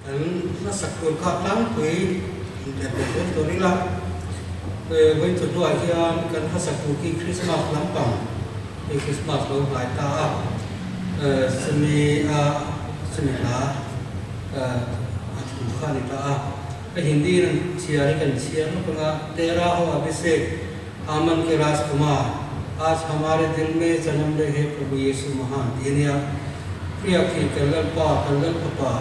อันนักสักตัวขับล้างคุยแต่เป็นตัวนี้ละไว้จุดด้วยที่กันนักสักตัวที่คริสต์มาสล้ำปังที่คริสต์มาสเราหลายตาสมีลาถูกข้านิตาไอฮินดีนั้นเชียร์กันเชียร์นั่นเป็นเตระหัวพิเศษआमन के राजकुमार आज हमारे दिल में जन्म ले है प्रभु यीशु महान दिनिया प्रिय की कल्लल पपा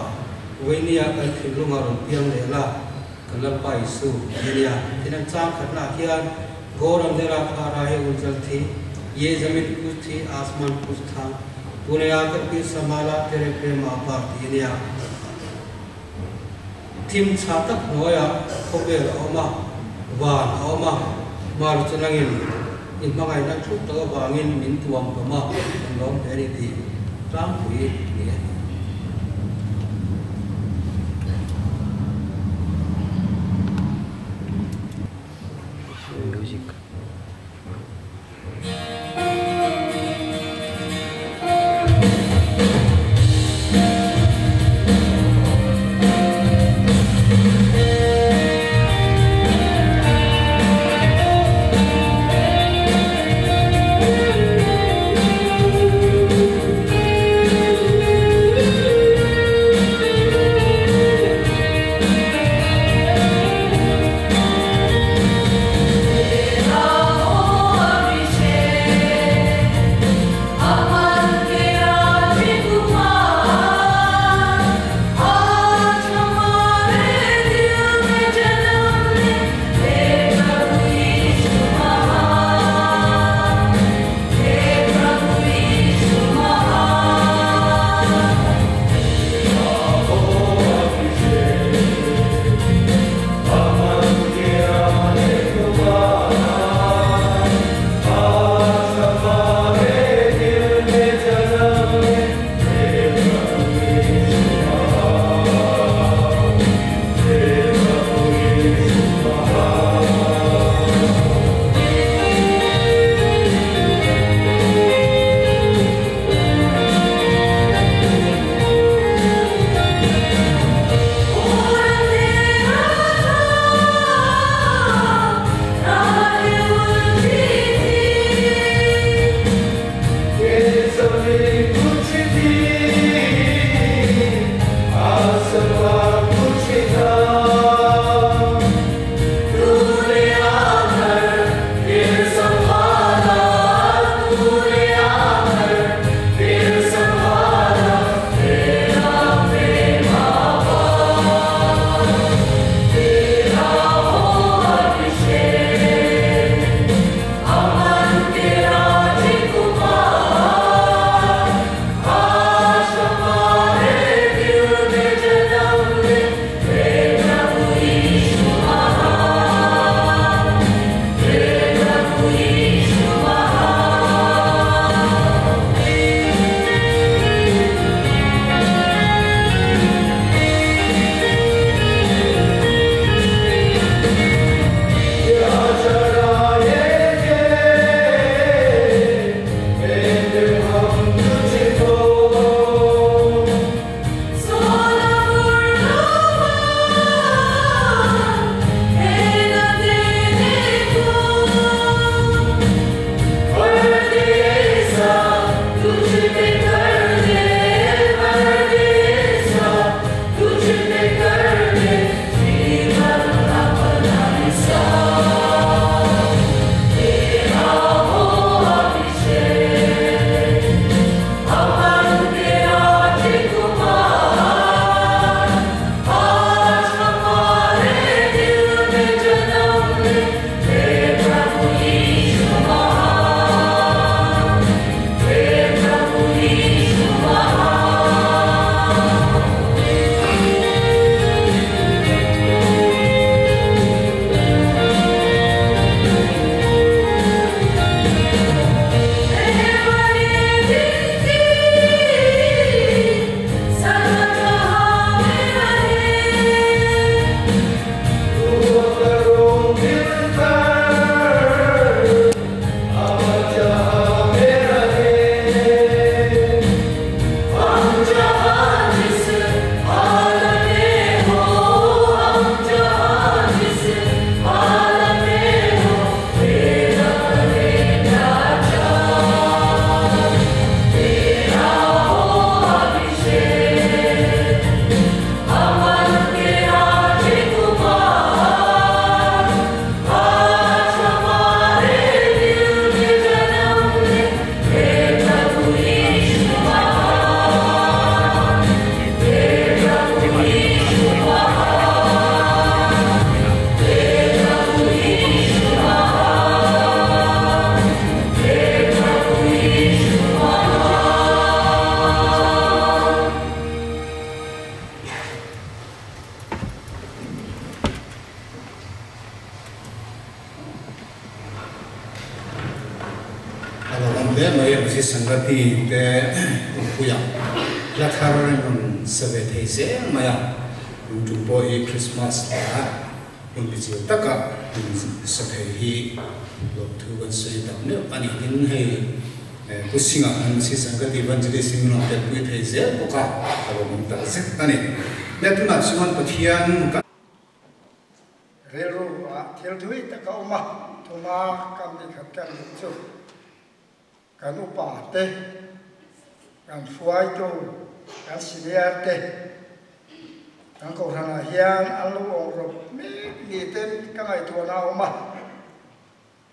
वैनिया कल खिलुंगा रुपियम लेला कल्लल पा यीशु दिनिया तिनन चांग खतना कियान गौर अंधेरा खा रहा है उजल थी ये जमीन कुछ थी आसमान कुछ था तूने आकर भी संभाला तेरे प्रेम आपार दिनिया tim chatak noya khobel oma wan oma mar chunangin in mangai na thuk to wangin min tuam kama lom eri ti tang pui ni music le mai si sangati te puya la tharon non sabe thei se maya jumpo e Christmas ta in bichi taka sa thei hi lo thu ban se ta ne pani din hei kusinga an si sangati banjili singno te pui thei se boka alo mun ta se tani ne tu na suman pathian ka relu a thil thui ta ka uma thuma kam ni khat kan chu kan upa te kan fuai tu kan sinia te kan ko rana hian alu ong ro mi ten ka ngai tu na uma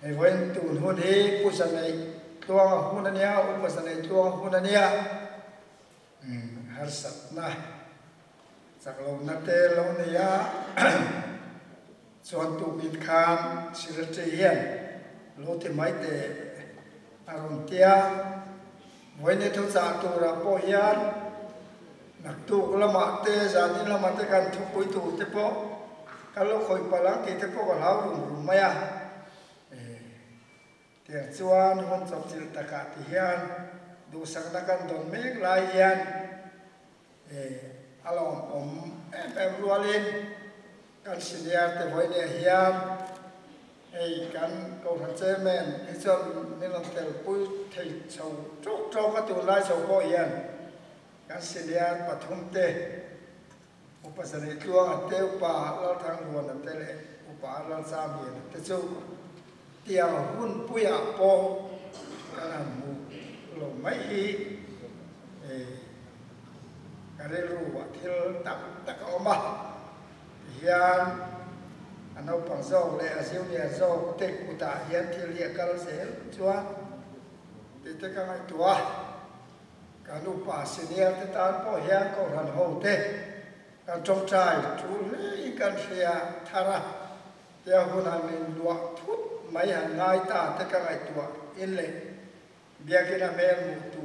e wen tu hun hi pu san nei tua hun ania upa san nei tua hun ania har sat na sak lo na te lo niaส่วนตูบิดคามสิรเจียนโลติไมเตอารมณ์เตียไว้ในทุกสาตูระโปยานนักตูกละมาเตจานิละมาเตกันทุกปุยตูเตโปกันโลคอยปลังเตโปกันเรารุ่มมายาเตียจวนคนสอบจิตตะกะติยานดูสักนักันโดนเมฆลายยานอารมณ์รัวเลนกันสิเดียแต่ไว้เนี่ยเฮียนไอ้กันกูทันเจแมนไอ้เจ้านี่เราแต่ปุ้ยไทยชาวโจ๊กโจ๊กก็ตัวไล่ชาวก็เฮียนกันสิเดียปฐมเตอุปสรรคตัวเตอุปาเราทางรวนเตเลอุปาเราสามเฮียนแต่เจ้าเตียงหุ่นปุ้ยอาโปกันมูลงไม่ฮีกันได้รู้ว่าที่ตักตะออกมาhian anau pang zo le asiu nia zo tek uta hian thil hi kal sel chuan ti te ka ngai tua kanu pa senior te tan po hian ko ran ho te kan trong trai thu le kan sia thara te hun han in lua thut mai han ngai ta te ka ngai tua in le bia ke na mel mu tu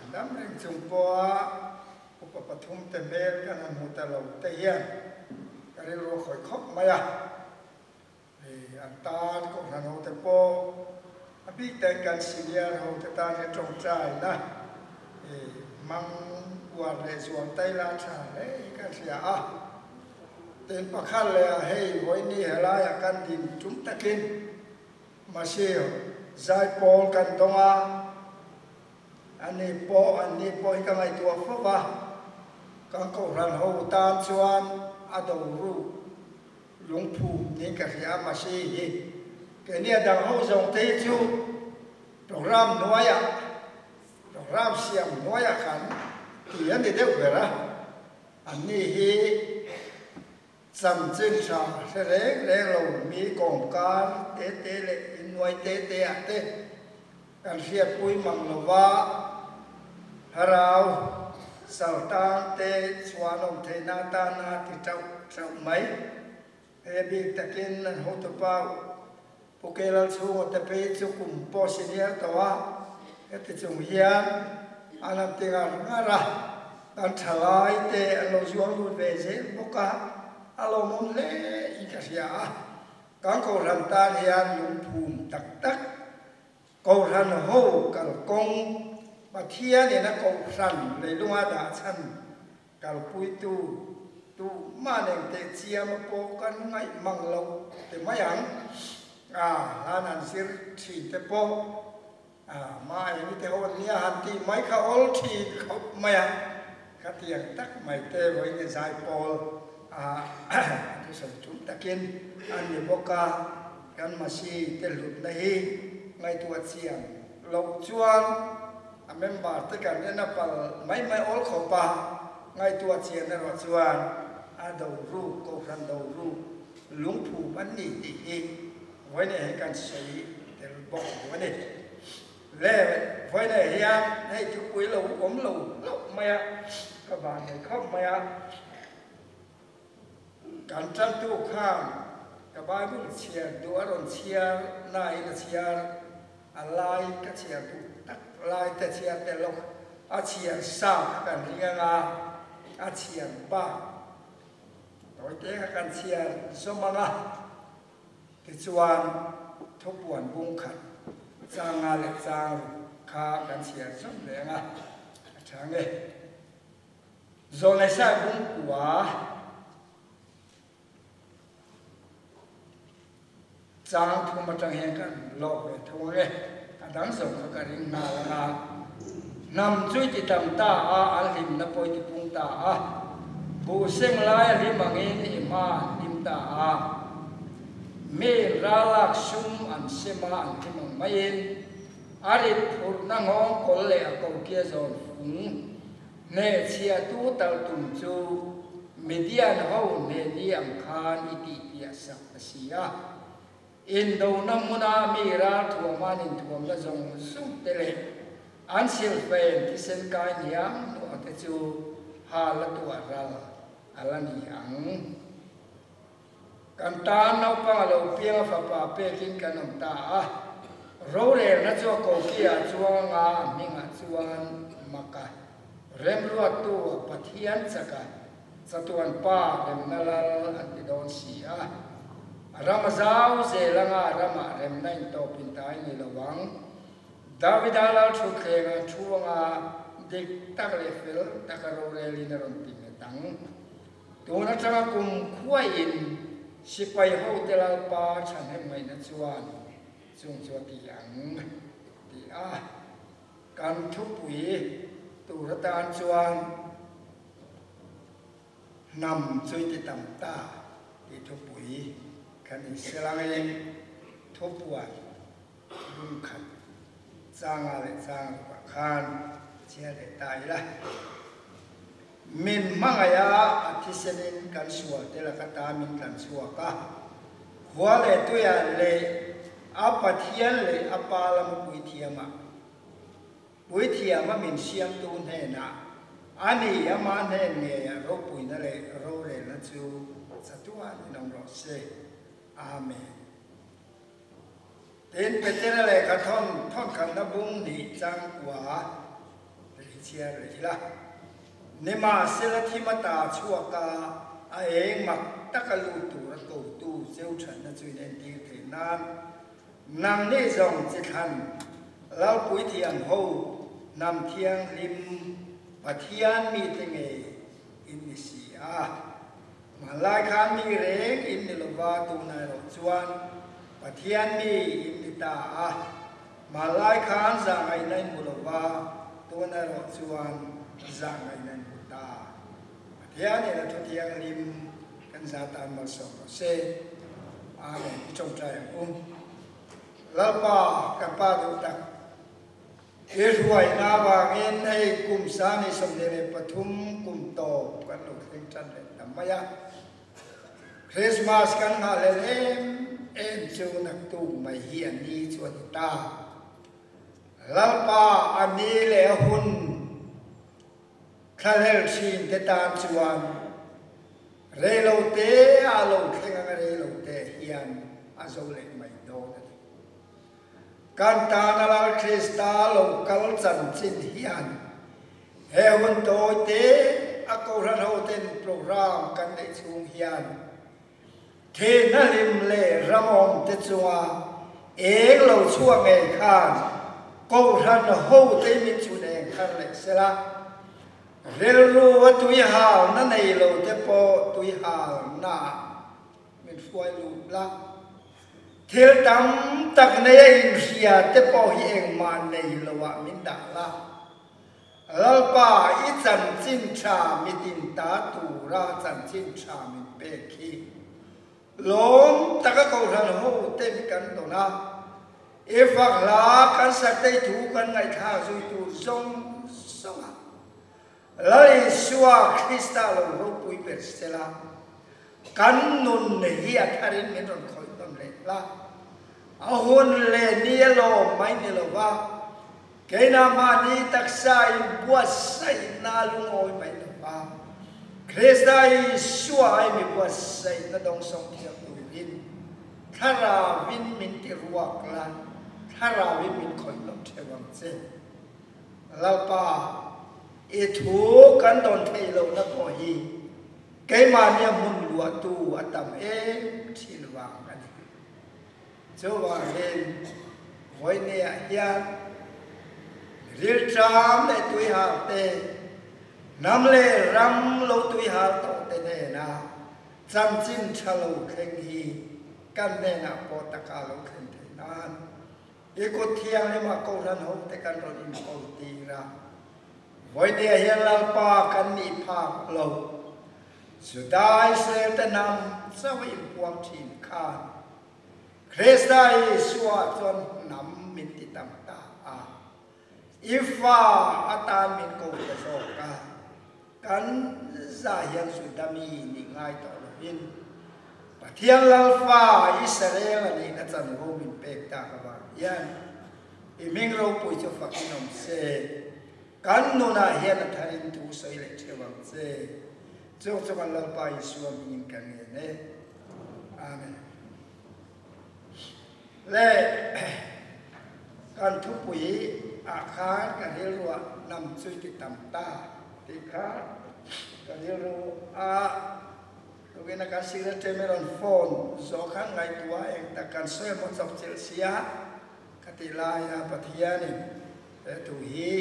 andam reng chung poอุปปทุมเตเมลกันมุตลเตียนกันเรียกว่าข่อยคบมาอ่ะอันตานก็หันเอาแต่โปอภิแต่งกันสิเดียเอาแต่ตาเนี่ยจงใจนะมังวัดเลยส่วนไตลาชาเลยกันเสียอ่ะเต็นประคันเลยเฮ้ยวันนี้เฮลายกันดินจุ่มตะกินมาเชียวใจโปกันตรงอันนี้โปอีกไงตัวฟ้ากังเขารันหูตามชวนอดรูหลวงปู่นี่ก็เสียมาชีแกเนี่ยดังหูทรงเทจูโปรแกรมน้อยโปรแกรมเสียงน้อยกันที่ยันได้เด็กเหรออันนี้ฮีจำจึงชาเสร็จแล้วเรามีกองการเตะเลยหน่วยเตะกันเสียปุยมังลวะฮาราวสาวตาเตสวานมเทนาตานาติเจ้าไหมบิตะกินนันหัวตะเปาปุเกลัลสูงตะเปจุกุมปอสิเนียตัวติจุงเฮียนอันนั้นติงานงาระตันทลายเตอันโลจวงรูดเวเซบุกะอารมณ์เล่อีกเสียกังโกรันตาเฮียนลุงภูมิตักกูรันโฮกัลกงมาเทียเนี่ยนะกูรันในลุงอาดาชันกัลปุยตูมาเน่งเตเชียมาโปกันไงมังโลแต่ไม่ยังลานันสิรทีเตโปมาอย่างนี้แต่วันนี้ฮันตีไม่เขาอลทีเขาไม่ยังขัดเตียงตักไม่เตไว้ในสายโปที่สันจุดตะกินอันนี้บอกกันมาชีเตลุดในไงตัวเชียงเราชวนอเมมบาร์ตกันเนี่ยนะปัลไม่อลขบปะไงตัวเชียงนั่นว่าชวนดาวรูก็รันดาวรูหลวงปู่มันนี่ดีไว้ในให้กันใช้เดี๋ยวบอกไว้ในเล่ไว้ในเฮียให้ทุกวีเราเราไม่ก็บานเลยเขาไม่การจันทุกข้ามกับบ้านมึงเชียร์ดูอารมณ์เชียร์นายเชียร์อะไรก็เชียร์ดูตักลายแต่เชียร์แต่ลงเชียร์สร้างกันเรียงเชียร์บ้าโดยเฉพาะการเชียร์สมงะที่ชวนทบวนบุ้งขัด changa le chang kha kan sia som le nga chang e zo le sa bung kwa chang thu ma chang hen kan lo le thu le dang so ka ring na la nam chui ti tam ta a al him na poi ti pung ta a bu seng lai ri mangin ni ma nim ta a me ralak sum an sema an kimang main ari phur na ngong kol le a ko kia zon fung ne chia tu tal tum chu median ho ne ni am khan iti ya sak asia Indo namuna mira tuaman in tuam la zong sum tele an sil fen ti sen kai niam no ate chu ha la tu aral alani ang kan ta nau pa lo pia fa pa pe kin kanam ta a ro re na chu ko kia chuanga minga chuan maka rem lu tu pathian chaka satuan pa rem nalal an ti don si a Ramazau zelanga rama rem nain to pintai ni lawang David alal thu khenga thuanga dik tak le fel takaro re lina ron pingetang tuna changa kum khuai in sipai ho telal pa chan hem mai na chuan chung chu ti ang ti a kan thu pui tu ratan chuan nam chui ti tam ta ti thu pui kan Israel topuan bungkan sangat sang bahkan tiada taylah min mangaya atisenin kan suat telah kata min kan suaka kuale tu ya le apa tian le apa lam pui tiama min siam tu hena ani ama ne ya ro pui na le ro le na chu satuan nong ro se Amen. Đến Peter lại cả thon khăn na bung đi trang quả để chia rồi là nếu mà sẽ là khi mà ta chua cả ai mặc tất cả lưu tu là cầu tu gieo trần là chuyện nên đi thế nan năng nê dòng chỉ hành lao cuối thiền hậu nằm thiêng lim và thiên mi tên nghề Indonesia mà lai khan mi reng in ni lova tu nai ro chuan pathian mi in ni ta mà lai khan za ngai nai mu lova tu nai ro chuan za ngai nai mu ta pathian ni la thu thiang lim kan za tan mal so se amen trong trai la pa ka pa du tak e ruai na wa ngen ai kum sa ni som ne pathum kum to kan lo theng chan le tamaya Christmas kan halelem em chu nak tu mai hian ni chuan ta lalpa ani le hun khalel sin te tan chuan re lo te a lo khenga re lo te hian a zo le mai do kan ta na la Krista lo kal chan chin hian he hun to te a ko ran ho ten program kan le chung hian thế na lim le ramom te chua e lo chua nge khan ko ran ho te mi chu ne khan le sela rel ru wa tu ha na nei lo te po tu ha na min fuai lu la thil tam tak nei in ria te po hi eng man nei lo wa min da la lalpa i chan chin cha mi tin ta tu ra chan chin cha min pe khi lom taka ko ran ho tem kan to na e fak la kan sa te thu kan ngai tha zui tu song song lai suwa Krista lo ro pui per stela kan nun ne hi atharin men ron khoi tom le la a hon le ni lo mai ni lo wa ke na ma ni taksa in bua sai na lu oi mai lo wa Krista i suwa ai mi bua sai na dong song thiam tu vin thara vin min ti ruak lan thara vin min khoi lom thewang che lalpa e thu kan don thei lo na ko hi ke ma ne mun lua tu atam e thin wang kan cho wa len với nè hiền riêng trám để tuổi hà tê nắm lê rắm lâu tuổi hà tổ tê nè na chăm chín cha lâu khen hi căn nè na po taka lâu khen thế nan ý cô thiang này mà câu thân hông thế căn rồi im câu tì ra với nè hiền lang pa căn nị phạc lâu sự đại sẽ tên nam sao im quang chín khan Christai suat chọn nắm min ti tam ta a ifa atan min ko ta so ka kan za hian su dami ni ngai to in pathian lal fa Israel ani na chan go min pek ta ka ba yan iming ro pui cho fakinom se kan no na hian thain tu soi le chewang se cho cho kan lal pa Isu min kan ne amen lệกันทุกปีอาคารกันเรียกว่านำช่วยติดตามตาติดขากันเรียกว่าตัวเป็นการสิ่งที่เทมรอนโฟนโซขันไงตัวเองแต่การช่วยมันสับเชลเซียกติลายาปฏิญาณแต่ตัวฮี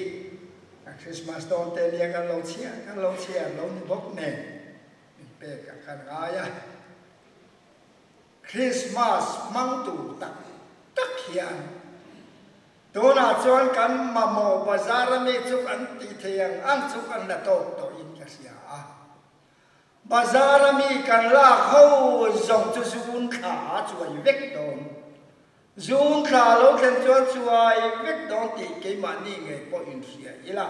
คริสต์มาสตอนเตเนียกันเราเชียเราหนึ่งบกเน่เป็นการงายคริสต์มาสมังตูตักเขียนตัวน่าชวนกันมาโมบาซาร์มีชุกอันตีเทียงอันชุกอันละโตตัวอินเสียบาซาร์มีกันลากเขาส่งจุซูนขาช่วยเวกโดนซูนขาเราเข็นช่วยเวกโดนตีเกี่ยมันนี่ไงพออินเสียอีละ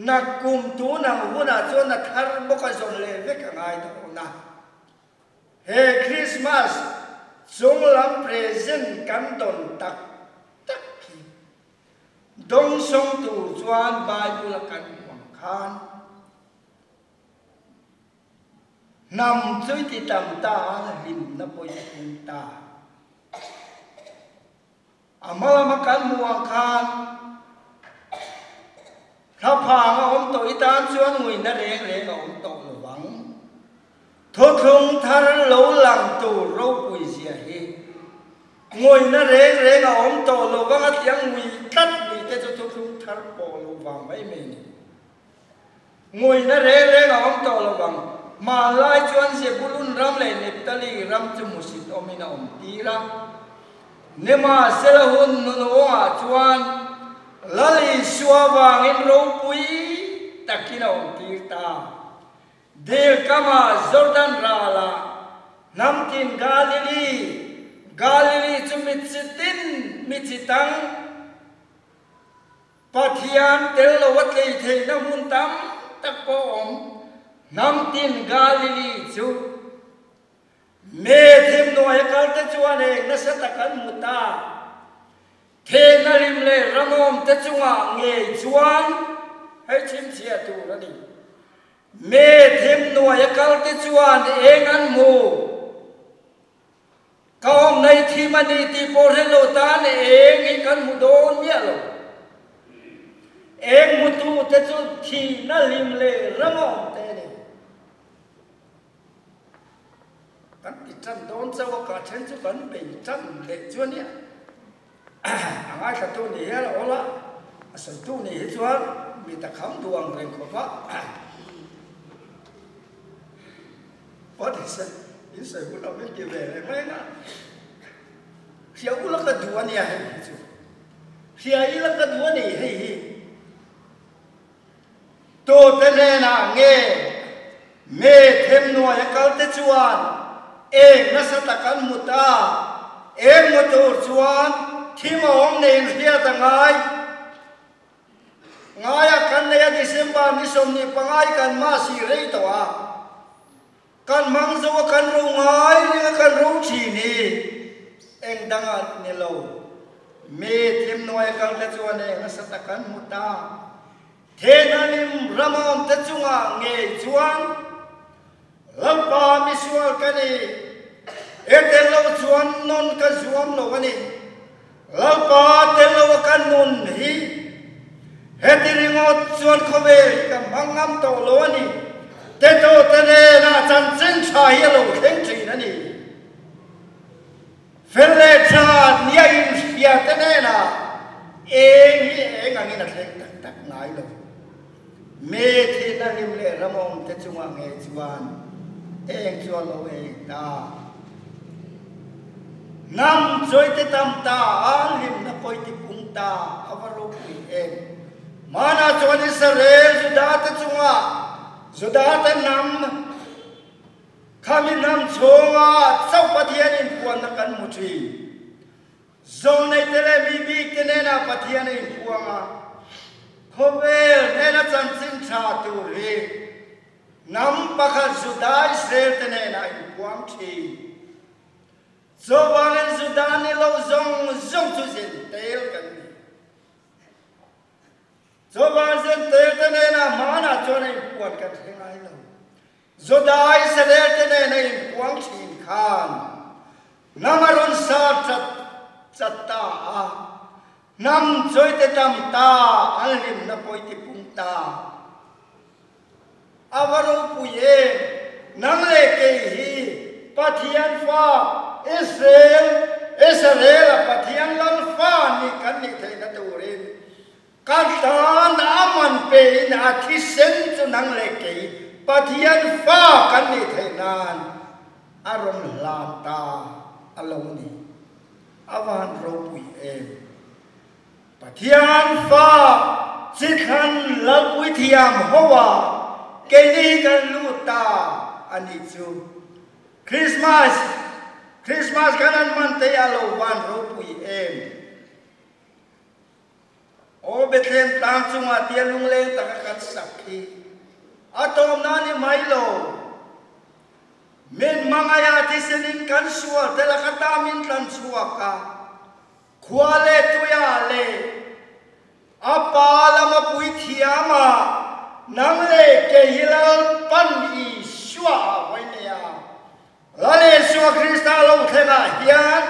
นักกุมตัวนักหัวน่าชวนนักทาร์บกส่งเลยเวกอะไรตัวน่ะเฮ้คริสต์มาสจงลำเพรเซนกันดนตักขีดงทรงตู่จวนบายบุลกันหวังคานนำช่วยติดตามตาหินนับปอยคุตาอามาลมากันหวังคานถ้าพางอมตัวอิตานชวนงุยนั่นเร่งอมตัวหวังทุกครั้งท่านหลังตัวรูปุยเสียเหงวยนั่นเร่งอมโตโลวังยังมีตัดมีแต่ทุกครั้งท่านโปโลวังไม่มีงวยนั่นเร่งอมโตโลวังมาไล่ชวนเสียบุรุษรำเลยนิบตลีรำจมุสิตอมินาอมตีระเนมาเซลหุนนุนวงชวนลลิสวาวังอินรูปุยตะกินาอมตีตาเดลกามาจอร์แดนราลาน้ำทินกาลิลีจุมิตสิตินมิจิตังปัทยานเตลวัตเลยเทนมุนตัมตะโกมน้ำทินกาลิลีจุเมธิมโนยกัลตะจวนเองนัสตะกันมุตาเทนลิมเลรมอมตะจวงเงยจวนให้ชิมเสียตูระนี่เมธิมโนยกัลตะจวนเองอันมูกองในที่มันดีที่โปรเทโลตานเองอีกันมุโดนเนี่ยหรอเองมุตูจะจุดที่นั่นลิมเลระมองเตนี่กันติดจันโดนเจ้าก็เช่นจุกันเป็นจันเล็กชวนเนี่ยอะไรกับตัวนี้แล้วโอ้ละส่วนตัวนี้ชวนมีแต่คำดวงเร่งขบะพอที่สุดอิสราเอลเราไม่เกี่ยวเลยไหมนะเสียอุลกดูนี่ให้จูเสียอุลกดูนี่ให้ตัวเตนน่ะเงี้ยเมเทมนัวยกัลเตจวนเองนัสตะกันมุตาเองมุตูจวนที่มองเนียนเฮียตั้งไงกันในดิเซมบาร์นิสมนิปังไงกันมาสีเรย์ตัวกันมังจะว่ากันรู้ไงนี่กันรู้ชีนี่เองดังอันนี่เราเมทิมนวยกันเตจวนเองนัสตะกันมุตาเทนัลิมรามอมเตจวงเงยจวนลำปามิสวกันนี่เอเตลเราจวนนนกันจวนเราวันนี้ลำปาเตลเรากันนนฮีเฮติริงอจวนขเวกันมังงามโตโลนี่เตโตเตเนน่าจันเซนชายเราเข่งจีนั่นนี่เฟลเลชาเนียอินเฟีย chia thế này là em ngang như là thế tắc ngái rồi mê thì là lim lệ ra mong thế chung ang nghe chuan em chuan lâu em ta nam chơi thế tam ta lim na poi ti pung ta avaro kui em mana chuan Israel juda thế chung à juda thế nam kami nam chonga chau pathian in puan na kan mutri zong nei tele mi bi kenena pathian in puanga khovel nena chan chin tha tu ri nam pakha juda Israel tenena in puang thi zowangen juda ni lo zong chu zin tel kan ni zowan zin tel tenena mana chone puan kan thengai lo Zodai Israel tene nei puang chin khan namaron sa chatta nam choi te tam ta alim na poi ti pung ta avaro puye nang le ke hi pathian fa Israel pathian lal fa ni kan ni thei na turin kan ta na man pe na thi sen chu nang le ke pathian fa kan ni thei nan aron lam ta along ni awan ro pui em pathian fa chi khan la pui thiam howa ke ni kan lu ta ani chu Christmas kanan man te alo wan ro pui em o Bethlehem tang chunga tialung le takakat sakhi atom nani mailo men mangaya tisenin kan suwa telakata min tan suwa ka khwale tuya le apala ma pui thiama nangle ke hilal pan i suwa wainia lale suwa krista lo thena hian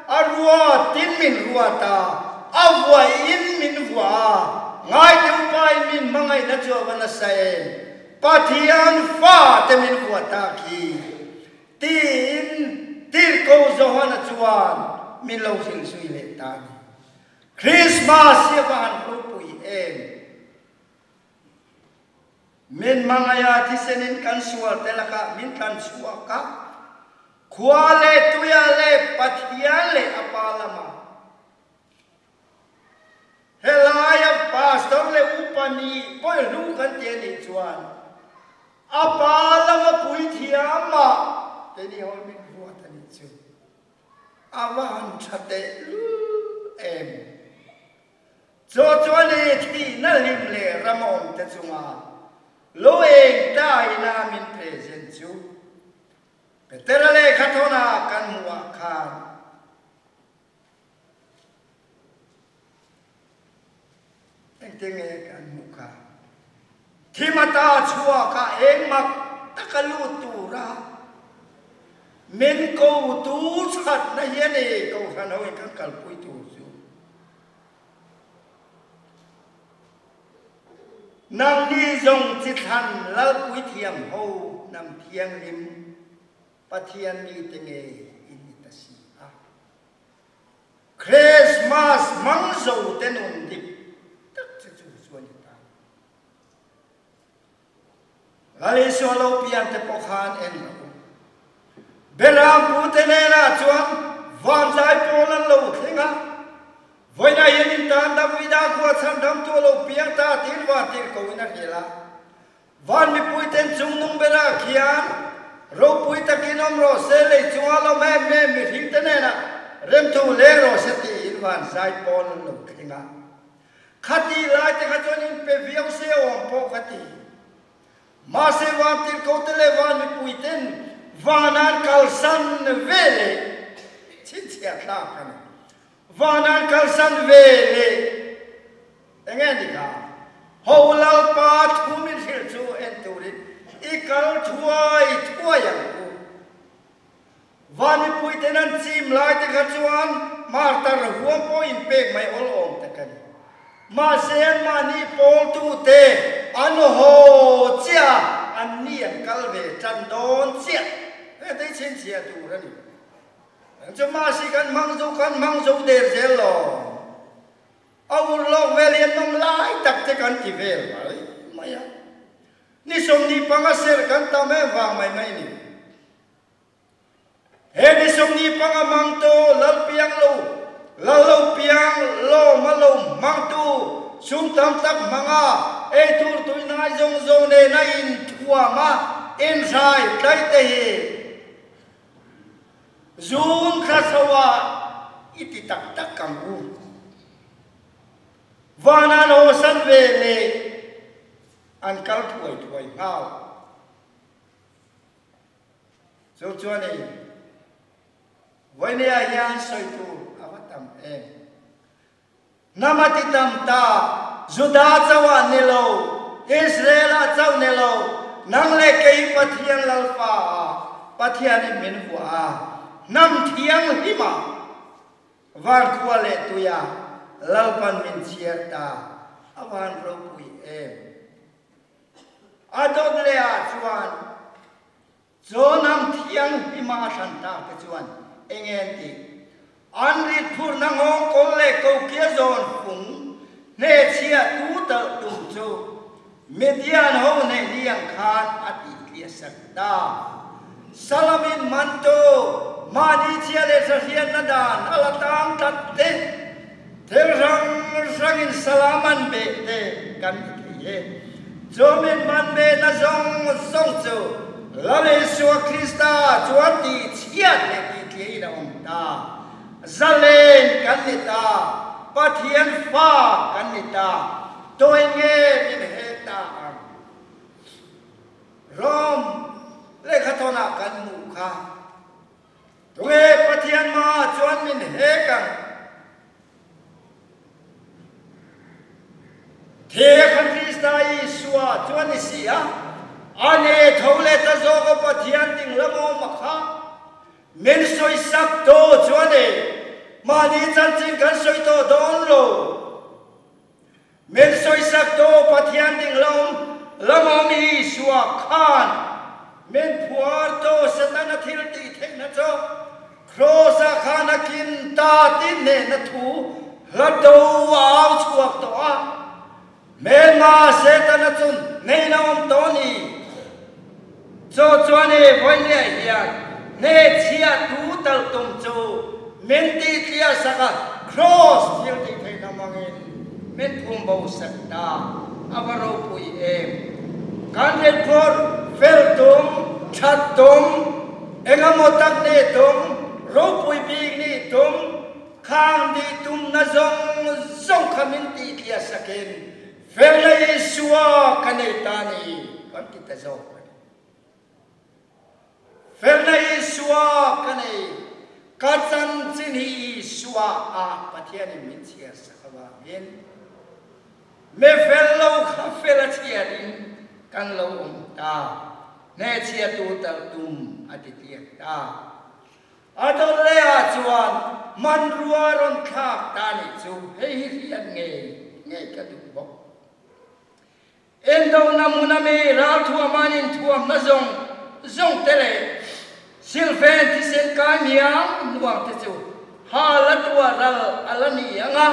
arwa tin min ruata avwa in min wa ngai tu pai min mangai na chawa na sai pathian fa te min kuata ki tin tir ko zohana chuan min lo sil sui le ta Christmas ye ban ro pui em min mangaya thisenin kan sual telaka min kan suaka khwale tuya le pathian le apalama helaya pastor le upani poi lu kan te ni chuan apalama pui thiama teni hol min ruat ani chu awan chate em cho ni thi na lim le ramon te chunga lo eng tai na min present chu peterale khathona kan muwa khan engtenge kan mukha thimata chua ka engmak takalu tura men ko tu chat na hiane ko khanoi kan kalpui tu chu nam ni zong chi than lal pui thiam ho nam thiang lim pathian ni tenge in tasi a Christmas mangzo tenun dip tak chu chu ni ta lali solo pian te pokhan en beram putenena chuan van jai polan lo thinga voina yenin tan da vida ko chan dam to lo piang ta tin wa tir ko ina hela van mi puiten chung nung bera khian ro pui takinom ro se le chualo me mi hitena rem tu le ro se ti in van jai polan lo thinga khati lai te khachonin pe viau se om po khati ma se wan tir ko tele van mi puiten vanan kalsan vele chichia tla kan vanan kalsan vele engedika holal pat kumin hil chu enturin ikal thuai thuayang ku vani puitenan chim lai te khachuan martar huam po in pek mai ol om te kan ma sen mani pol tu te an ho chia an nian kalve chan don chia thế thấy trên chia tu ra đi cho mà si kan mang dấu để zel lo au lo velian nom lai tak te kan ti vel ai maya ni som ni panga ser kan ta me wang mai mai ni he ni som ni panga mang to lal piang lo piang lo ma lo mang tu sum tam tak manga e tur tu nai zong ne na in thua ma in sai kai te hi zoom khasawa iti tak kang u vana no san ve le an kal thuai ngao so chuan nei vai ne a yan soi tu avatam em namati tam ta juda chawa ne lo israela chaw ne lo nang le kei pathian lalfa pathian min wa nam thiang hima van khwale tuya lalpan min chiata awan ro pui em adod le a chuan zo nam thiang hima santa ke chuan engen ti anrit phur nang hong kol le ko kia zon phung ne chia tu ta tum chu median ho ne liang khan ati kia sakta salamin manto mani chia le sa hian na dan ala tam tat te thel rang in salaman be te kan ye zomen man be na zong chu la le su krista chuan ti chia le ti ke na om ta zalen kan ni ta pathian fa kan ni ta toi nge min he ta rom le khatona kan mu kha tunge pathian ma chuan min he kang the kan krista i suwa chuan ni sia ane thole ta zo ko pathian ting lamo makha men soi sak to chuan e mani chan chin kan soi to don lo men soi sak to pathian ting lamo mi suwa khan men puar to satana thil ti the na cho krosa khana kin ta tin ne na thu la do aw chuak to a men ma satana chun nei na om to ni cho chuane voi le ya ne chia tu tal tum chu men ti tia saka cross thil ti the na mangin men thum bo sakta avaro pui em kan le por fel tum chat tum engamotak ne tum ro pui bi ni tum khang di tum na zong khamin ti tia sakin fel le suwa kanai tani kan kita zo fel le suwa kanai katsan chin hi suwa a pathian min chia sakwa men me fel lo kha fel chia din kan lo ta ne chia tu tal tum atitia ta adol le a chuan man ruaron khak ta ni chu hei hian nge ka du bok endo namuna me ra thua manin thuam na zong tele silfen ti sen ka niam nuang te chu halat wa ral alani anga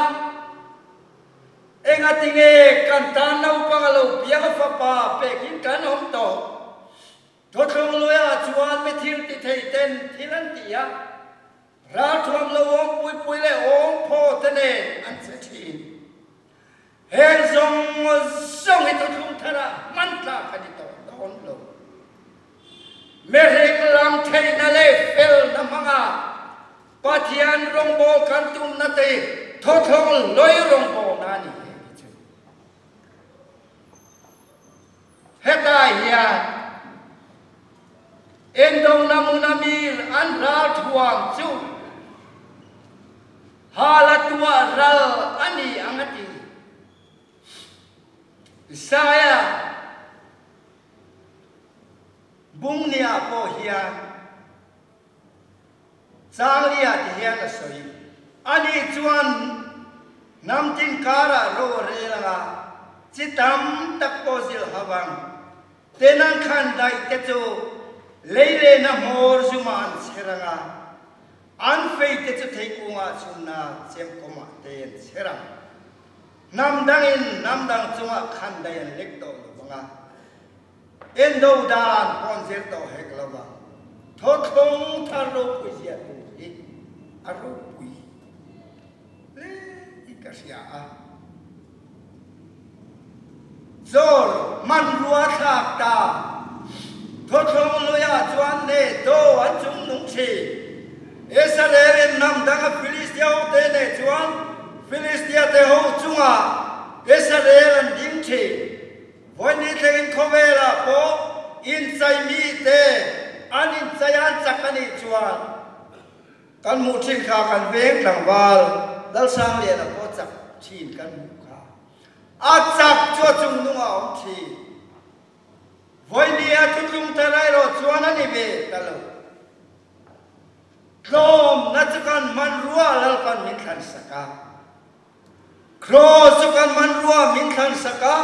enga tinge kan tan nau pangalo piang fa pa pe kin kan hom to thothlong loya chuan me thil ti thei ten thilan ti ya ra thom lo ong pui le ong pho te ne an se thi hen zong hi to thum thara man tla khani to don lo me reng lam thei na le fel na manga pathian rong bo kan tum na te thothlong loi rong bo na ni heta ya endo namunamir an ra thuang chu halatwa ral ani angati saya bungnia po hia sanglia ti hia na soi ani chuan namtin kara ro re la chitam tak pozil hawang tenan khan dai te chu leile na mor zuman seranga an phê te chu thei kunga chuna chem koma ten seram nam dang chunga khan dayan lek to banga endo dan concert to heklova thothong tharo puisia tu hi aru pui le ikasia a zor man rua thak ta thothong loya chuan ne do an chung nung chi Israel nam dang Philistia te ne chuan Philistia te ho chunga Israel an ding chi voi ni theng khovela po in chai mi te an in chai an chakani chuan kan mu thin kha kan veng tlangwal dal sang le na po chak thin kan mu kha a chak chu chung nunga om thi voi ni a thu chung tarai ro chuan ani ve talo Klom nachukan manrua lalkan minkan saka. Krosukan manrua minkan saka.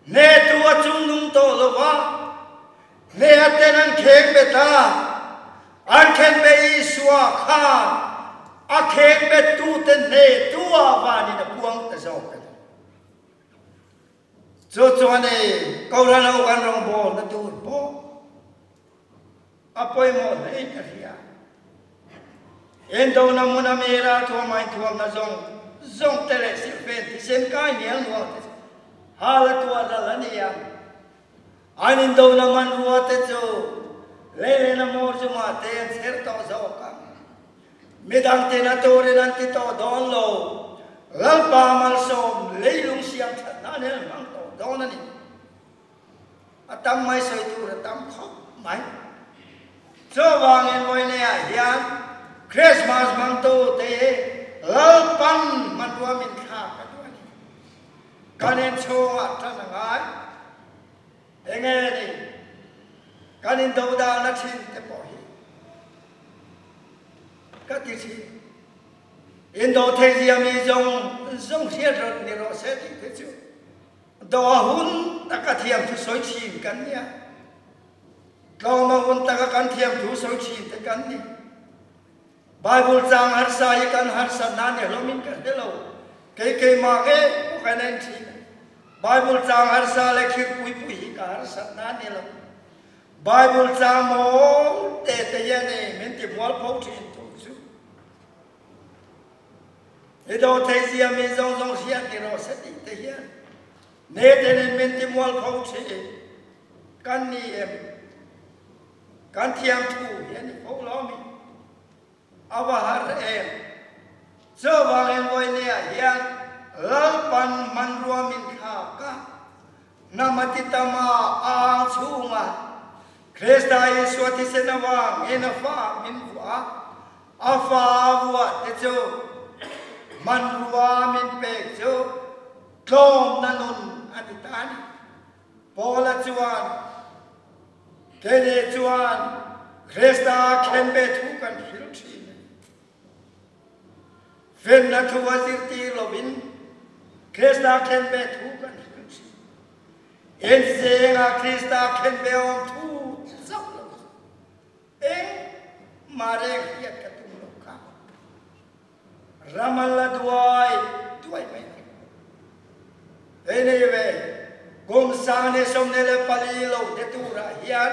Ne tua chung nung to lowa. Ne atenan keng beta. An ken be iswa khan. A keng be tu ten ne tua vani na puang ta zokan. Chuane kaurana ukan rong bol na tu bo. Apoy mo na ikaria. Endo na muna mera tua mai tua na zong tele sirpenti sen kai niang nuo hala tua dalania anindo na man ruo te cho lele na mor juma te ser to zoka medang te na tore nan ti to don lo lalpa mal som leilung siam that na ne mang to don ani atam mai soi tu tam khop mai cho wang en voi ne a hian Christmas mang tu te lalpan man tua min kha ka tu ani kanen choa tan ngai enge ni kanin do da na thin te po hi ka ti chi indo the ji mi zong sia ro ni ro se ti te chu do hun ta ka thiam thu soi chin kan nia lo ma hun ta ka kan thiam thu soi chin te kan ni Bible chang har sa ikan har sa nan ne lo min ka hello ke ma ke ko kanen thi Bible chang har sa le khir pui ka har sa nan ne lo Bible chang mo te ye ne men ti wal phau thin tu su e do te sia me zong sia ti ro sa ti te ya ne te ne men ti wal phau thi kan ni em kan thiam thu ye ni phau lo mi awahar em so wang voi ne hian lalpan manrua min kha ka namatitama a chunga Krista Yesu ti senawang ina fa min wa afa wa te cho manrua min pe cho klom nanun aditani pola chuan kene chuan Krista kembe thu kan filthi Fen na thua zirti lovin Krista khen be thu kan filchi en senga Krista khen be om thu zau lo mare hiat ka tum lo ka ramalla duai mai ene ve gom sane somne le pali lo de tu ra hian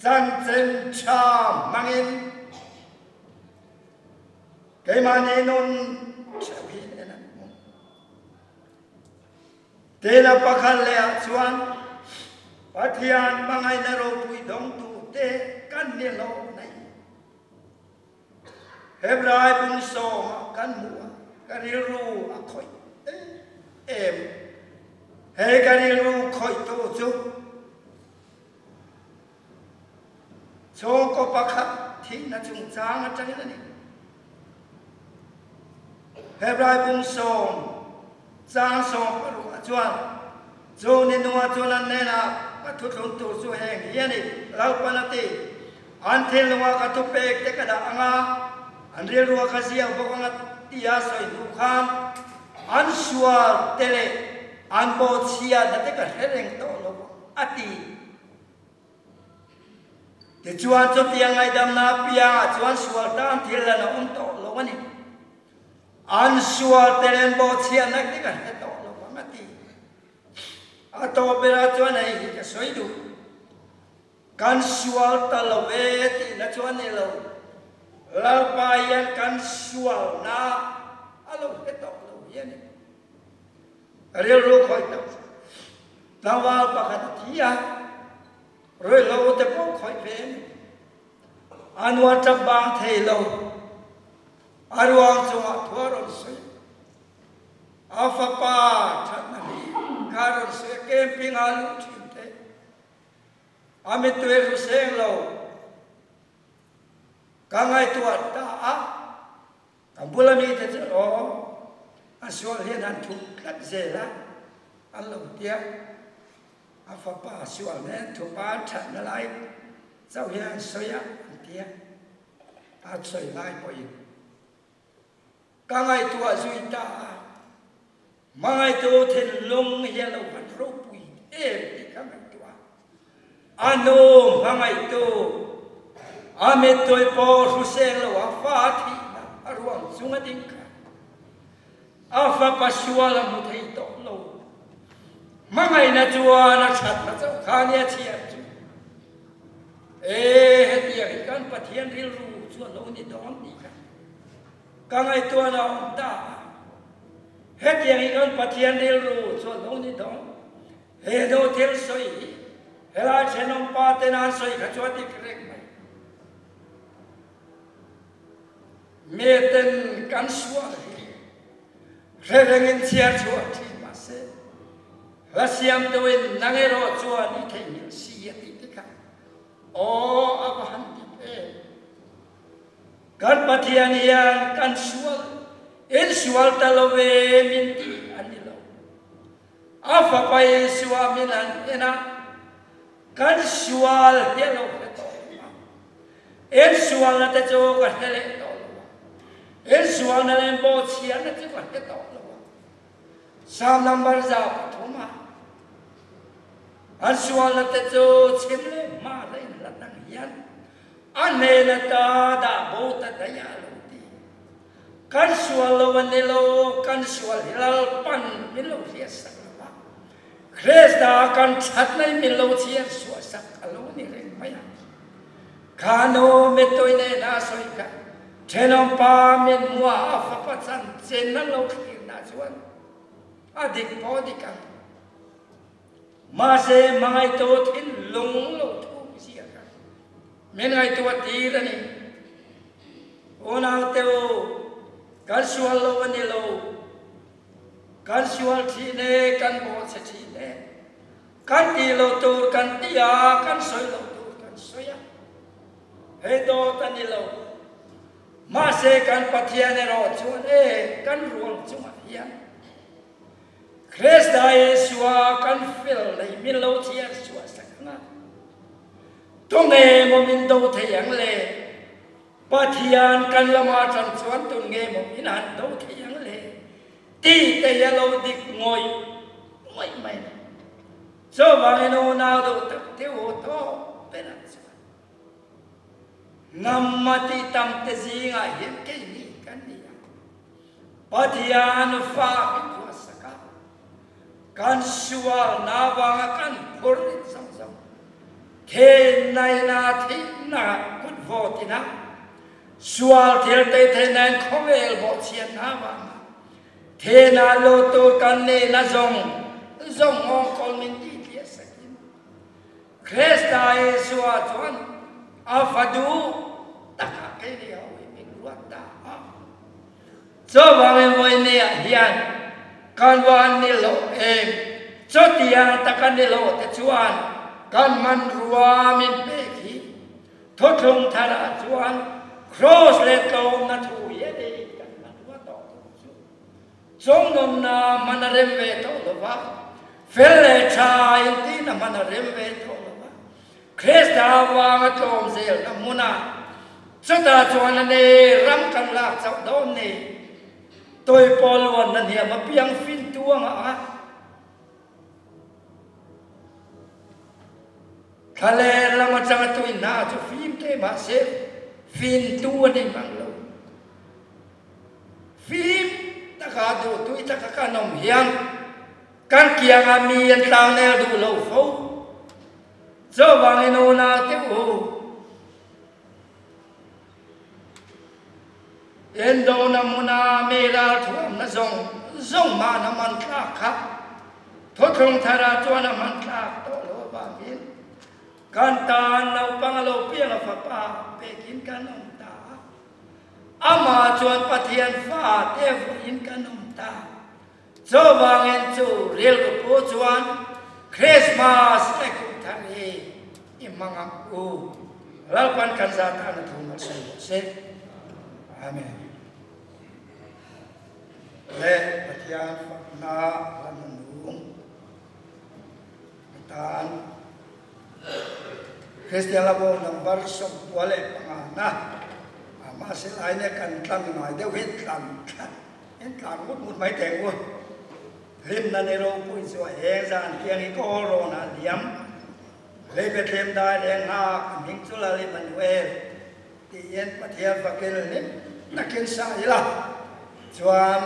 chan chen cha mangin Kay mani nun sabi na mo. Tela pakal le chuan pathian mangai na ro pui dong tu te kan ni lo nai. Hebrai bung so kan mu kan ru a khoi em he kan ru khoi tu chu cho ko pakhat thi na chung chang a chang ni Hebrai bung song chang song paru chuan zo ni nuwa chuan ne na ka thu thun tu su heng yani lau panati an thel nuwa ka tu pek te ka da anga an rel ruwa ka sia bokanga tia soi du kham an suwa tele an bo chia da te ka hereng to lo ati để chuan cho tiếng ngày đam na pia chuan sual tam thil là nó to lo anh an sual teren bo chian nak đi cái to lo mà ti à to bera chuan này cái soi du kan sual ta lo ve ti na chuan ne lo la pa yan kan sual na alo cái to lo yan real ro khoi ta lawal pa khat thi rồi lâu thì có khỏi phê anh hoa chấp bang thầy lâu anh hoa chung ạ thua rồi suy à phá pa chắc nà đi khá rồi suy kêm ping à lúc chìm thế à mê tuê rồi xem lâu cả ngày tuột ta à bù la mi thế chứ đó anh xua liên anh thúc cắt dễ lá anh lâu tiếc à phá pa xua nè thúc ba thật nà lại sau hiện xoay á tiếc à xoay lại bồi cả ngày tua duy ta mà ngày tua thì lung hiện lâu vẫn rô bùi êm thì cả ngày tua anh ôm mà ngày tua à mẹ tôi bỏ rú sen lâu à phá thị à ruộng xuống ở đỉnh cả à phá pa xua là một thầy tổ lâu mà ngày na chua na chặt na cháu khá nia chia chú ê hết tiệc cái bắt thiên riêng ru chua lâu ni đón đi cả cả ngày tua na ông ta hết tiệc cái bắt thiên riêng ru chua lâu ni đón hết đâu thiên soi hết là trên ông pa tên an soi cả chua đi cái này mẹ tên cán xua rồi rồi nghe chia chua thì mà sẽ là xem tôi năng nghe rõ chua đi thấy nhiều gì thì thế cả ô áp hành đi kan patian yan kan sual talo ve minti anilo afa pai suwa minan ena kan sual hello to en sual na te cho ka hele to en sual na len bo chian na te ka he to sam number za thuma an sual na te cho chimle ma le la nang yan ane na ta da bo ta da ya lo ti kan sual lo ne lo kan sual hilal pan min lo sia sak la krista kan chat nai min lo chia sual sak alo ni re mai kano me toi ne na soi ka chenom pa min mua fa pa chan chen na lo khir na chuan adik po di ka ma se mangai to thin lung lo thu sia ka men ngai to ti ra ni ona teo kan sual lo ni lo kan sual thi ne kan bo se thi ne kan ti lo to kan ti ya kan soi lo to kan soi ya he do ta ni lo ma se kan pathia ne ro chuan e kan ruang chuma hian Krista Yeshua kan fil nei min lo chia suwa sakna tong e mo min do theyang le pathian kan lama chan chuan tun nge mo in han do theyang le ti te ya lo dik ngoi mai so wang no na do tak te o to pena namati tam te zinga yen ke ni kan ni pathian fa kan sual na wanga kan phorit sam sam the nai na thi na kut votina sual thil te the nan khovel bo chian na wanga the na lo to kan ne na zong ong kol min ti tia sakin Krista Yeshua chuan afadu taka ke ni ho min ruat ta cho wang moi ne hian kan wan ni lo em cho tiang ta kan ni lo te chuan kan man ruwa min pe khi thothung thara chuan cross le to na thu ye de kan man ruwa to chong non na man rem ve to lo wa fel le cha in ti na man rem ve to lo wa Krista wa nga tom zel na muna cho ta chuan ne ram kan la chau do ne tôi Paul wan nan hiam piang fin tuang thà lẽ là mà chẳng tôi na cho phim cái mà xếp phim tua đi mang lâu phim ta cả đồ tôi ta cả nồng hiang can kia ngà miền tang nè đủ lâu phâu cho vàng ino na tiêu en do na muna mera thuam na zong ma na man tla khap thot rong thara chwa na man tla to lo ba min kan ta na pang lo piang fa pa pe kin kan om ta ama chuan pathian fa te vo in kan om ta cho wang en chu real ko po chuan Christmas le ku thari imangam u lalpan kan za ta na thum se amen le pathian fa na lanung tan Christian labo number sok wale pangana ama silai ne kan tlam ngai deu hit tlam en tlam mut mai teng wo rim na ne ro pui so he zan kiang i ko ro na liam le be them dai le nga ning chu la le manuel ti yen pathian fa kel ne na ken sa ila chuan